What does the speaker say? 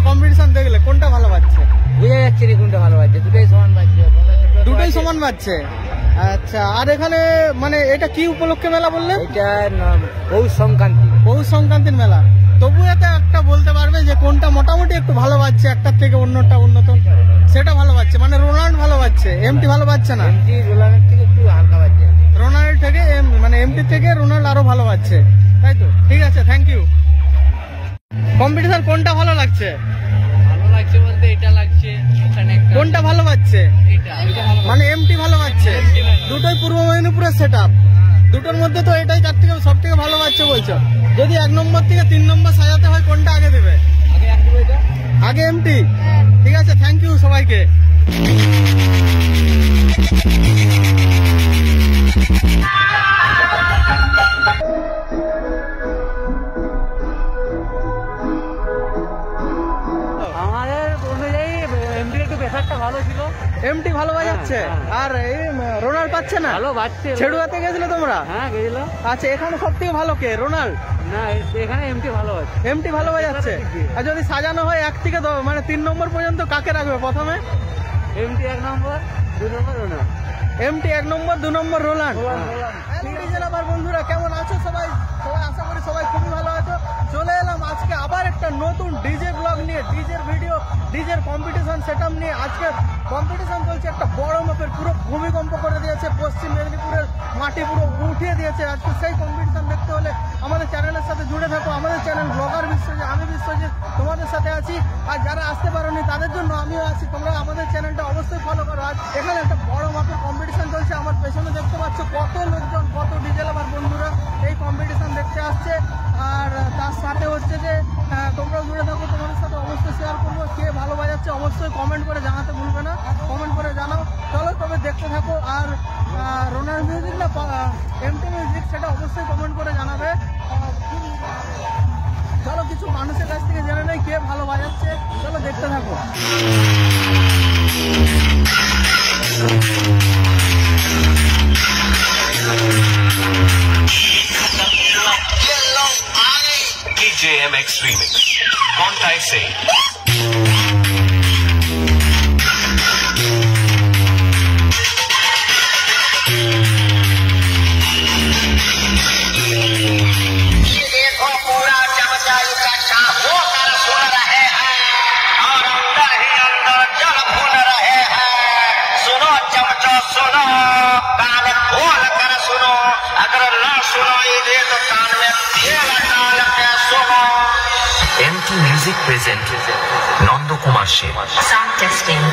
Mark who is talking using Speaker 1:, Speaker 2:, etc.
Speaker 1: Competition দেখলে কোনটা ভালো বাজছে?
Speaker 2: বুঝা যাচ্ছে না কোনটা ভালো বাজছে, দুটোই সমান বাজছে।
Speaker 1: দুটোই সমান বাজছে। আচ্ছা, আর এখানে মানে এটা কি উপলক্ষে মেলা বললে?
Speaker 2: এটা পৌষ সংক্রান্তি।
Speaker 1: পৌষ সংক্রান্তির মেলা। তবু এতে একটা বলতে পারবে যে কোনটা মোটামুটি একটু ভালো বাজছে একটার থেকে অন্যটা উন্নত? সেটা ভালো বাজছে, মানে রোনাল্ড ভালো বাজছে, এমটি ভালো বাজছে না?
Speaker 2: এমটি রোনাল্ডের থেকে একটু হালকা বাজছে।
Speaker 1: রোনাল্ড থেকে মানে এমটি থেকে রোনাল্ড আরো ভালো বাজছে, তাই তো? ঠিক আছে, থ্যাংক ইউ। কম্পিটিশন কোনটা ভালো লাগছে?
Speaker 2: ভালো লাগছে বলতে এটা লাগছে।
Speaker 1: কোনটা ভালো বাজছে?
Speaker 2: এটা
Speaker 1: মানে এমটি ভালো বাজছে। দুটোই পূর্ব মেদিনীপুরের সেট আপ, দুটোর মধ্যে তো এটাই তার থেকে সব থেকে ভালো বাজছে বলছো। যদি 1 নম্বর থেকে 3 নম্বর সাজাতে হয় কোনটা আগে দেবে? আগে এমটি। ঠিক আছে, থ্যাংক ইউ সবাইকে।
Speaker 2: আমাদের অনুযায়ী এমটি একটু প্রেসারটা ভালো ছিল।
Speaker 1: এমটি ভালো বাজাচ্ছে, আর এই রোনাল্ড পাচ্ছে না।
Speaker 2: ভালো বাজছে।
Speaker 1: ছেড়ুয়াতে গেছিলে তোমরা?
Speaker 2: হ্যাঁ গেছিল।
Speaker 1: আচ্ছা, এখানে সব থেকে ভালো কে, রোনাল্ড?
Speaker 2: না, এখানে এমটি ভালো বাজছে।
Speaker 1: এমটি ভালো বাজাচ্ছে। আর যদি সাজানো হয় 1 থেকে মানে 3 নম্বর পর্যন্ত কাকে রাখবে প্রথমে?
Speaker 2: এমটি 1 নম্বর, 2 নম্বর রোনাল্ড।
Speaker 1: এমটি 1 নম্বর, 2 নম্বর রোনাল্ড। আমার বন্ধুরা কেমন আছো সবাই? আশা করি সবাই খুবই ভালো আছো। চলে এলাম আজকে আবার একটা নতুন ডিজে ব্লগ নিয়ে, ডিজের ভিডিও, ডিজের কম্পিটিশন সেটআপ নিয়ে। আজকে কম্পিটিশন চলছে একটা বড় মাপের, পুরো ভূমিকম্প করে দিয়েছে, পশ্চিম মেদিনীপুরের মাটি পুরো উঠিয়ে দিয়েছে। আজকে সেই কম্পিটিশন দেখতে হলে আমাদের চ্যানেলের সাথে জুড়ে থাকো। আমাদের চ্যানেল ব্লগার বিশ্বজিৎ, আমি বিশ্বজিৎ তোমাদের সাথে আছি। আর যারা আসতে পারোনি তাদের জন্য আমিও আছি, তোমরা আমাদের চ্যানেলটা অবশ্যই ফলো করো। আজ এখানে একটা বড় মাপের কম্পিটিশন চলছে। আমার পেছনে দেখতে পাচ্ছ কত লোকজন, কত ডিজে লাভার বন্ধুরা এই কম্পিটিশন দেখতে আসছে। আর তার সাথে হচ্ছে যে তোমরা জুড়ে থাকো, তোমাদের সাথে অবশ্যই শেয়ার করবো। কে ভালো বাজাচ্ছে অবশ্যই কমেন্ট করে জানাতে ভুলবে না, কমেন্ট করে জানাও। চলো তবে দেখতে থাকো। আর রোনাল্ড মিউজিক না এমটি মিউজিক সেটা অবশ্যই কমেন্ট করে জানাবে। চলো কিছু মানুষের কাছ থেকে জেনে নেই কে ভালো বাজাচ্ছে। চলো দেখতে থাকো।
Speaker 3: DJMX Remix. Contai Say. सुनो कान खोल कर सुनो, अगर ना सुनाई दे तो कान में तेल डाल के सुनो। MT music present Nand Kumar शेर साउंड टेस्टिंग।